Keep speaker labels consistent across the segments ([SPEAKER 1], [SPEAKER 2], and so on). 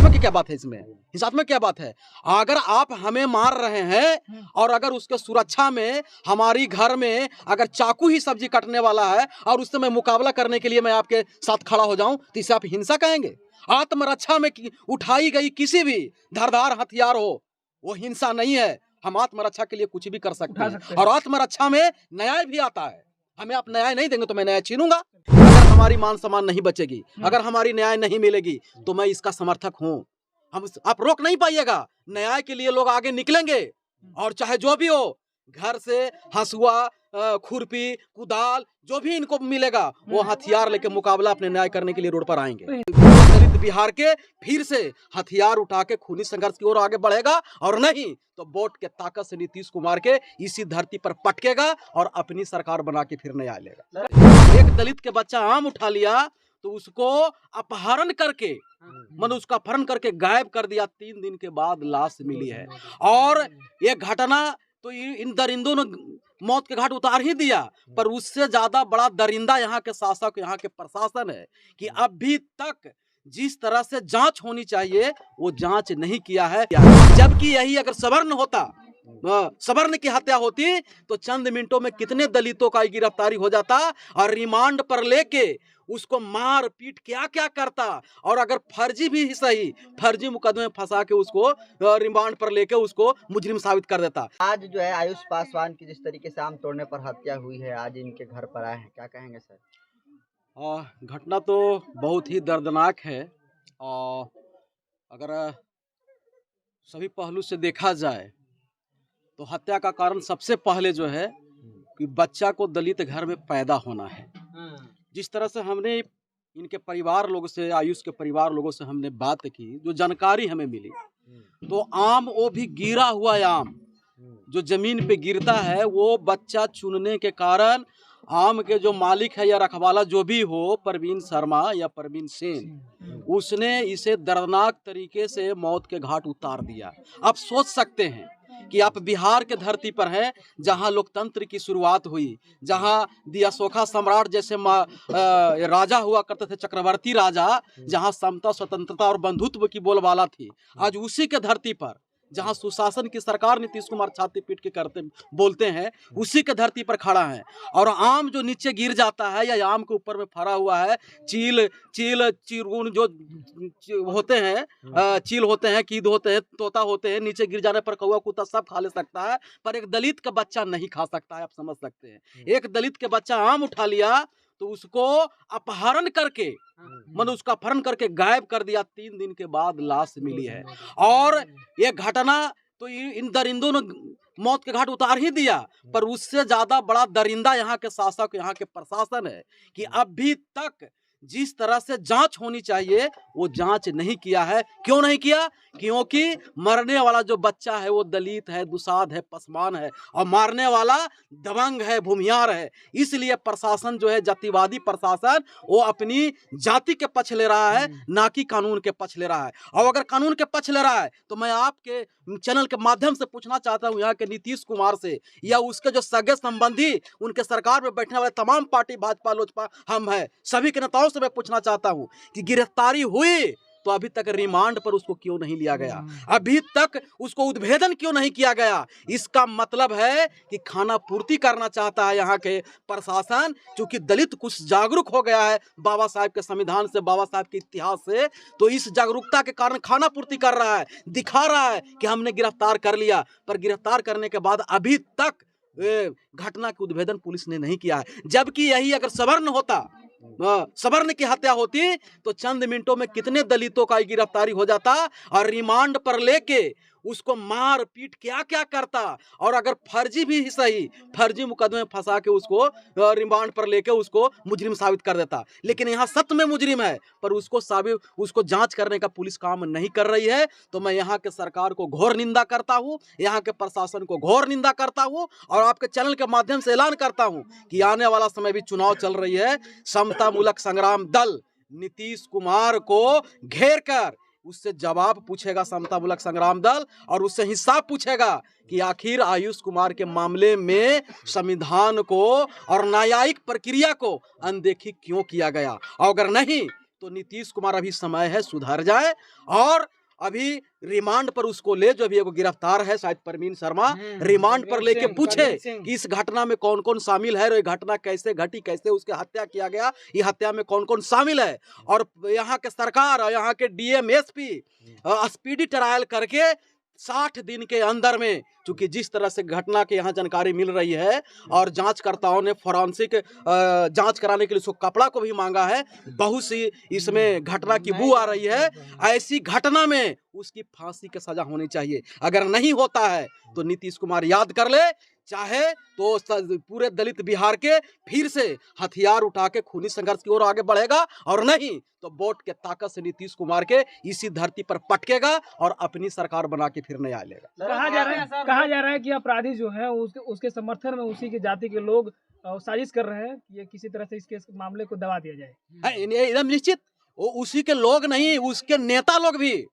[SPEAKER 1] हिंसात्मक क्या बात है इसमें? हिंसात्मक क्या बात है? अगर आप हमें मार रहे हैं और अगर उसके सुरक्षा में हमारी घर में अगर चाकू ही सब्जी काटने वाला है और उससे मैं मुकाबला करने के लिए मैं आपके साथ खड़ा हो जाऊं तो इसे आप हिंसा कहेंगे? आत्मरक्षा में उठाई गई किसी भी धारदार हथियार हो वो हिंसा नहीं है। हम आत्मरक्षा के लिए कुछ भी कर सकते हैं और आत्मरक्षा में न्याय भी आता है। हमें आप न्याय नहीं देंगे तो मैं न्याय छीनूंगा। अगर हमारी मान सम्मान नहीं बचेगी, अगर हमारी न्याय नहीं मिलेगी तो मैं इसका समर्थक हूं। हम आप रोक नहीं पाइएगा। न्याय के लिए लोग आगे निकलेंगे और चाहे जो भी हो, घर से हंसुआ, खुरपी, कुदाल जो भी इनको मिलेगा वो हथियार लेके मुकाबला अपने न्याय करने के लिए रोड पर आएंगे। दलित बिहार के फिर से हथियार उठा के खूनी संघर्ष की ओर आगे बढ़ेगा और नहीं तो वोट के ताकत से नीतीश कुमार के इसी धरती पर पटकेगा और अपनी सरकार बना के फिर न्याय लेगा। एक दलित के बच्चा आम उठा लिया तो उसको अपहरण करके मतलब उसका अपहरण करके गायब कर दिया। 3 दिन के बाद लाश मिली है और ये घटना तो इन दरिंदों ने मौत के घाट उतार ही दिया, पर उससे ज्यादा बड़ा दरिंदा यहाँ के शासक, यहाँ के प्रशासन है कि अभी तक जिस तरह से जांच होनी चाहिए वो जांच नहीं किया है। जबकि यही अगर सवर्ण होता, सवर्ण की हत्या होती तो चंद मिनटों में कितने दलितों का गिरफ्तारी हो जाता और रिमांड पर लेके उसको मार पीट क्या क्या करता और अगर फर्जी भी सही फर्जी मुकदमे में फंसा के उसको रिमांड पर लेके उसको मुजरिम साबित कर देता।
[SPEAKER 2] आज जो है आयुष पासवान की जिस तरीके से आम तोड़ने पर हत्या हुई है, आज इनके घर पर आए हैं, क्या कहेंगे सर?
[SPEAKER 1] घटना तो बहुत ही दर्दनाक है और अगर सभी पहलू से देखा जाए तो हत्या का कारण सबसे पहले जो है कि बच्चा को दलित घर में पैदा होना है। जिस तरह से हमने इनके परिवार लोगों से, आयुष के परिवार लोगों से हमने बात की, जो जानकारी हमें मिली तो आम वो भी गिरा हुआ आम जो जमीन पे गिरता है वो बच्चा चुनने के कारण आम के जो मालिक है या रखवाला जो भी हो, परवीन शर्मा या परवीन सेन, उसने इसे दर्दनाक तरीके से मौत के घाट उतार दिया। आप सोच सकते हैं कि आप बिहार के धरती पर हैं जहां लोकतंत्र की शुरुआत हुई, जहां दियासोखा सम्राट जैसे राजा हुआ करते थे, चक्रवर्ती राजा, जहां समता, स्वतंत्रता और बंधुत्व की बोलबाला थी। आज उसी के धरती पर जहां सुशासन की सरकार नीतीश कुमार छाती पीट के करते बोलते हैं, उसी के धरती पर खड़ा है और आम जो नीचे गिर जाता है या आम के ऊपर में फरा हुआ है, चिरगुन जो होते हैं, चील होते हैं, कीद होते हैं, तोता होते हैं, नीचे गिर जाने पर कौवा कुत्ता सब खा ले सकता है, पर एक दलित का बच्चा नहीं खा सकता है। आप समझ सकते हैं, एक दलित के बच्चा आम उठा लिया तो उसको अपहरण करके मतलब उसका अपहरण करके गायब कर दिया। 3 दिन के बाद लाश मिली है और ये घटना तो इन दरिंदों ने मौत के घाट उतार ही दिया, पर उससे ज्यादा बड़ा दरिंदा यहाँ के शासक, यहाँ के प्रशासन है कि अभी तक जिस तरह से जांच होनी चाहिए वो जांच नहीं किया है। क्यों नहीं किया? क्योंकि मरने वाला जो बच्चा है वो दलित है, दुसाध है, पसमान है और मारने वाला दबंग है, भूमियार है। इसलिए प्रशासन जो है, जातिवादी प्रशासन, वो अपनी जाति के पक्ष ले रहा है, ना कि कानून के पक्ष ले रहा है। और अगर कानून के पक्ष ले रहा है तो मैं आपके चैनल के माध्यम से पूछना चाहता हूँ यहाँ के नीतीश कुमार से या उसके जो सगे संबंधी उनके सरकार में बैठने वाले तमाम पार्टी, भाजपा, लोजपा, हम है, सभी के नेताओं से मैं पूछना चाहता हूँ कि गिरफ्तारी हुई तो अभी तक रिमांड पर उसको क्यों नहीं लिया गया? अभी तक उसको उद्भेदन क्यों नहीं किया गया? इसका मतलब है कि खाना पूर्ति करना चाहता है यहाँ के प्रशासन। क्योंकि दलित कुछ जागरूक हो गया है बाबा साहब के संविधान से, बाबा साहब के इतिहास से, तो इस जागरूकता के कारण खाना पूर्ति कर रहा है, दिखा रहा है कि हमने गिरफ्तार कर लिया। पर गिरफ्तार करने के बाद अभी तक घटना की उद्भेदन पुलिस ने नहीं किया है। जबकि यही अगर सवर्ण होता, सवर्ण की हत्या होती तो चंद मिनटों में कितने दलितों का गिरफ्तारी हो जाता और रिमांड पर लेके उसको मार पीट क्या क्या करता और अगर फर्जी भी सही फर्जी मुकदमे में फंसा के उसको रिमांड पर लेके उसको मुजरिम साबित कर देता। लेकिन यहाँ सत्य में मुजरिम है पर उसको जांच करने का पुलिस काम नहीं कर रही है। तो मैं यहाँ के सरकार को घोर निंदा करता हूँ, यहाँ के प्रशासन को घोर निंदा करता हूँ और आपके चैनल के माध्यम से ऐलान करता हूँ कि आने वाला समय भी चुनाव चल रही है, समतामूलक संग्राम दल नीतीश कुमार को घेर कर उससे जवाब पूछेगा समतामूलक संग्राम दल और उससे हिसाब पूछेगा कि आखिर आयुष कुमार के मामले में संविधान को और न्यायिक प्रक्रिया को अनदेखी क्यों किया गया। और अगर नहीं तो नीतीश कुमार अभी समय है सुधर जाए और अभी रिमांड पर उसको ले, जो अभी एगो गिरफ्तार है शायद परवीन शर्मा, रिमांड पर लेके पूछे कि इस घटना में कौन कौन शामिल है और ये घटना कैसे घटी, कैसे उसके हत्या किया गया, ये हत्या में कौन कौन शामिल है। और यहाँ के सरकार और यहाँ के डीएम एसपी स्पीडी ट्रायल करके 60 दिन के अंदर में, चूंकि जिस तरह से घटना की यहाँ जानकारी मिल रही है और जांचकर्ताओं ने फोरेंसिक जांच कराने के लिए उसको कपड़ा को भी मांगा है, बहुत सी इसमें घटना की बू आ रही है। ऐसी घटना में उसकी फांसी की सजा होनी चाहिए। अगर नहीं होता है तो नीतीश कुमार याद कर ले, चाहे तो पूरे दलित बिहार के फिर से हथियार उठा के खूनी संघर्ष की ओर आगे बढ़ेगा, और नहीं तो वोट के ताकत से नीतीश कुमार के इसी धरती पर पटकेगा और अपनी सरकार बना के फिर नहीं आएगा।
[SPEAKER 3] कहा जा रहा है कि अपराधी जो है उसके समर्थन में उसी की जाति के लोग साजिश कर रहे हैं कि ये किसी तरह से इसके मामले को दबा दिया जाए।
[SPEAKER 1] एकदम निश्चित, वो उसी के लोग नहीं, उसके नेता लोग भी,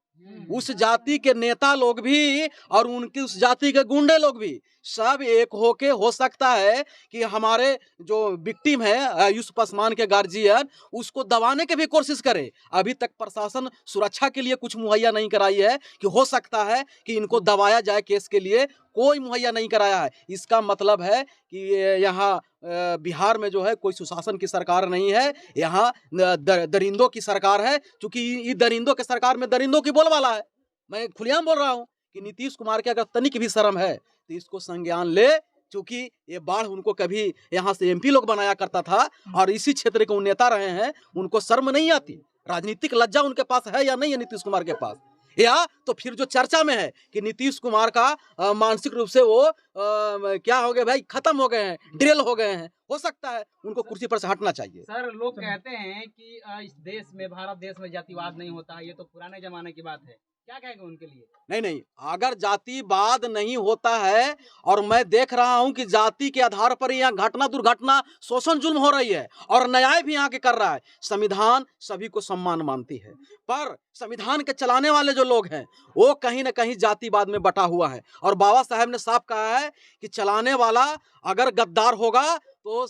[SPEAKER 1] उस जाति के नेता लोग भी और उनकी उस जाति के गुंडे लोग भी सब एक होके, हो सकता है कि हमारे जो विक्टिम है यूसुफ पसमान के गार्जियन उसको दबाने की भी कोशिश करे। अभी तक प्रशासन सुरक्षा के लिए कुछ मुहैया नहीं कराई है कि हो सकता है कि इनको दबाया जाए, केस के लिए कोई मुहैया नहीं कराया है। इसका मतलब है कि यहाँ बिहार में जो है कोई सुशासन की सरकार नहीं है, यहाँ दरिंदों की सरकार है। चूंकि ये दरिंदों की सरकार में दरिंदों की बोलबाला है। मैं खुलेआम बोल रहा हूँ कि नीतीश कुमार के अगर तनिक भी शर्म है तो इसको संज्ञान ले, क्योंकि ये बाढ़ उनको कभी यहाँ से एमपी लोग बनाया करता था और इसी क्षेत्र के नेता रहे हैं, उनको शर्म नहीं आती। राजनीतिक लज्जा उनके पास है या नहीं है नीतीश कुमार के पास? या तो फिर जो चर्चा में है कि नीतीश कुमार का मानसिक रूप से वो क्या हो गए भाई, खत्म हो गए हैं, ड्रिल हो गए हैं, हो सकता है उनको कुर्सी पर से हटना चाहिए।
[SPEAKER 4] सर, लोग कहते हैं कि इस देश में, भारत देश में जातिवाद नहीं होता है, ये तो पुराने जमाने की बात है, क्या कहेंगे उनके लिए?
[SPEAKER 1] नहीं, अगर जातिवाद नहीं होता है, और मैं देख रहा हूं कि जाति के आधार पर यहाँ घटना दुर्घटना शोषण जुल्म हो रही है और न्याय भी यहाँ के कर रहा है। संविधान सभी को सम्मान मानती है, पर संविधान के चलाने वाले जो लोग हैं वो कहीं ना कहीं जातिवाद में बटा हुआ है। और बाबा साहब ने साफ कहा है कि चलाने वाला अगर गद्दार होगा तो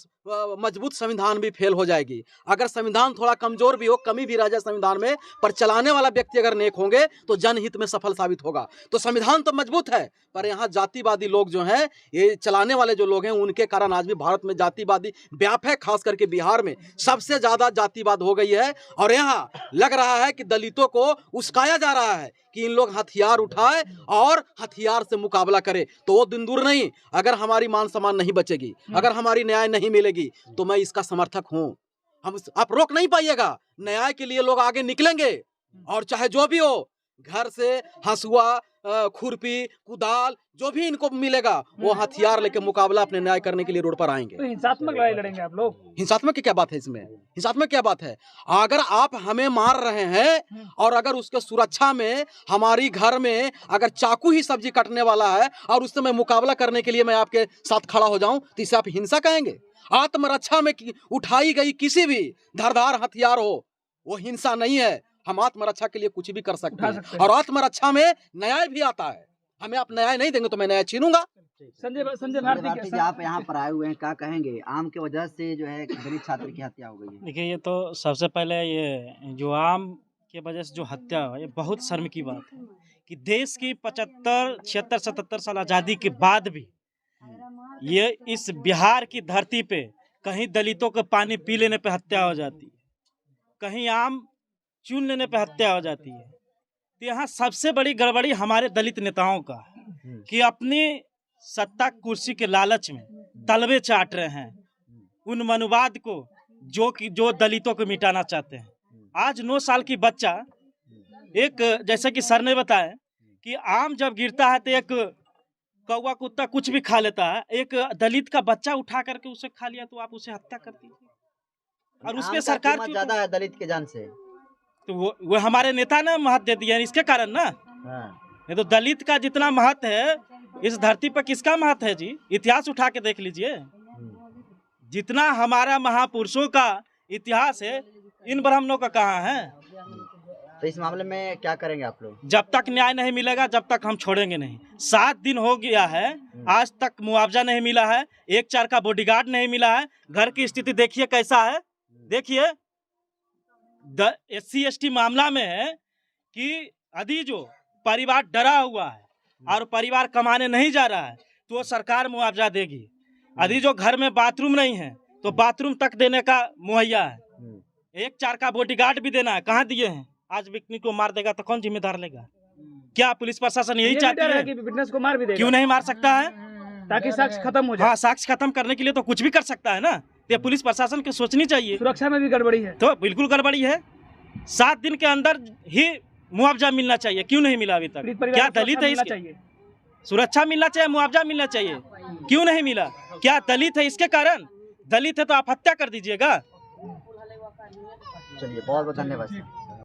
[SPEAKER 1] मजबूत संविधान भी फेल हो जाएगी। अगर संविधान थोड़ा कमजोर भी हो, कमी भी रह जाए संविधान में, पर चलाने वाला व्यक्ति अगर नेक होंगे तो जनहित में सफल साबित होगा। तो संविधान तो मजबूत है, पर यहाँ जातिवादी लोग जो हैं, ये चलाने वाले जो लोग हैं, उनके कारण आज भी भारत में जातिवादी व्याप है। खास करके बिहार में सबसे ज्यादा जातिवाद हो गई है और यहाँ लग रहा है कि दलितों को उस्काया जा रहा है कि इन लोग हथियार उठाए और हथियार से मुकाबला करे। तो वो दिन दूर नहीं, अगर हमारी मान सम्मान नहीं बचेगी, अगर हमारी न्याय नहीं मिलेगी, तो मैं इसका समर्थक हूँ। आप रोक नहीं पाइएगा। न्याय के लिए लोग आगे निकलेंगे और चाहे जो भी हो, घर से हंसुआ, खुरपी, कुदाल, जो भी इनको मिलेगा वो हथियार लेके मुकाबला अपने न्याय करने के लिए रोड पर आएंगे।
[SPEAKER 3] तो हिंसात्मक लड़ाई लड़ेंगे आप लोग?
[SPEAKER 1] हिंसात्मक की क्या बात है इसमें? हिंसात्मक क्या बात है? अगर आप हमें मार रहे हैं और अगर उसके सुरक्षा में हमारी घर में अगर चाकू ही सब्जी काटने वाला है और उससे मैं मुकाबला करने के लिए मैं आपके साथ खड़ा हो जाऊं, तो इसे आप हिंसा कहेंगे? आत्मरक्षा में उठाई गई किसी भी धारदार हथियार हो, वो हिंसा नहीं है। हम आत्मरक्षा के लिए कुछ भी कर सकते हैं और आत्मरक्षा में न्याय भी आता है। हमें आप न्याय नहीं देंगे तो मैं न्याय छीनूंगा।
[SPEAKER 3] संजय भारती
[SPEAKER 2] जी, आप यहाँ पर आए हुए हैं, क्या कहेंगे? आम के वजह से जो है दलित छात्र की हत्या हो गई है।
[SPEAKER 5] देखिए, ये तो सबसे पहले ये जो आम के वजह से जो हत्या है, ये बहुत शर्म की बात है कि देश की 75, 76, 77 साल आज़ादी के बाद भी ये इस बिहार की धरती पे कहीं दलितों को पानी पी लेने पे हत्या हो जाती है, कहीं आम चुन लेने पे हत्या हो जाती है। तो यहाँ सबसे बड़ी गड़बड़ी हमारे दलित नेताओं का है कि अपनी सत्ता कुर्सी के लालच में तलबे चाट रहे हैं उन मनुवाद को जो दलितों को मिटाना चाहते हैं। आज 9 साल की बच्चा, एक जैसे कि सर ने बताया कि आम जब गिरता है तो एक कौवा कुत्ता कुछ भी खा लेता है, एक दलित का बच्चा उठा करके उसे खा लिया तो आप उसे हत्या कर दीजिए। और उसमें सरकार
[SPEAKER 2] ज्यादा है दलित के जान से,
[SPEAKER 5] तो वो हमारे नेता ने महत्व दे दिया इसके कारण ना। नहीं तो दलित का जितना महत्व है इस धरती पर किसका महत्व है जी? इतिहास उठा के देख लीजिए, जितना हमारा महापुरुषों का इतिहास है इन ब्राह्मणों का कहाँ है।
[SPEAKER 2] तो इस मामले में क्या करेंगे आप लोग?
[SPEAKER 5] जब तक न्याय नहीं मिलेगा जब तक हम छोड़ेंगे नहीं। 7 दिन हो गया है, आज तक मुआवजा नहीं मिला है, 1-4 का बॉडीगार्ड नहीं मिला है। घर की स्थिति देखिए कैसा है, देखिए SC/ST मामला में है कि यदि जो परिवार डरा हुआ है और परिवार कमाने नहीं जा रहा है तो वो सरकार मुआवजा देगी। यदि जो घर में बाथरूम नहीं है तो बाथरूम तक देने का मुहैया है। 1-4 का बॉडीगार्ड भी देना है, कहाँ दिए हैं? आज विक्टिम को मार देगा तो कौन जिम्मेदार लेगा? क्या पुलिस प्रशासन यही चाहती है
[SPEAKER 3] कि विटनेस को मार भी देगा?
[SPEAKER 5] क्यों नहीं मार सकता है?
[SPEAKER 3] ताकि साक्ष्य खत्म हो जाए।
[SPEAKER 5] हाँ, साक्ष्य खत्म करने के लिए तो कुछ भी कर सकता है ना। तो ये पुलिस प्रशासन को सोचनी चाहिए।
[SPEAKER 3] सुरक्षा में भी गड़बड़ी है
[SPEAKER 5] तो बिल्कुल गड़बड़ी है। 7 दिन के अंदर ही मुआवजा मिलना चाहिए, क्यों नहीं मिला अभी तक?
[SPEAKER 3] पीड़ित परिवार
[SPEAKER 5] क्या
[SPEAKER 3] को
[SPEAKER 5] दलित
[SPEAKER 3] सुरक्षा
[SPEAKER 5] है
[SPEAKER 3] मिलना
[SPEAKER 5] इसके?
[SPEAKER 3] चाहिए।
[SPEAKER 5] सुरक्षा मिलना चाहिए, मुआवजा मिलना चाहिए, क्यों नहीं मिला? क्या दलित है इसके कारण? दलित है तो आप हत्या कर दीजिएगा।
[SPEAKER 2] चलिए बहुत बहुत धन्यवाद सर।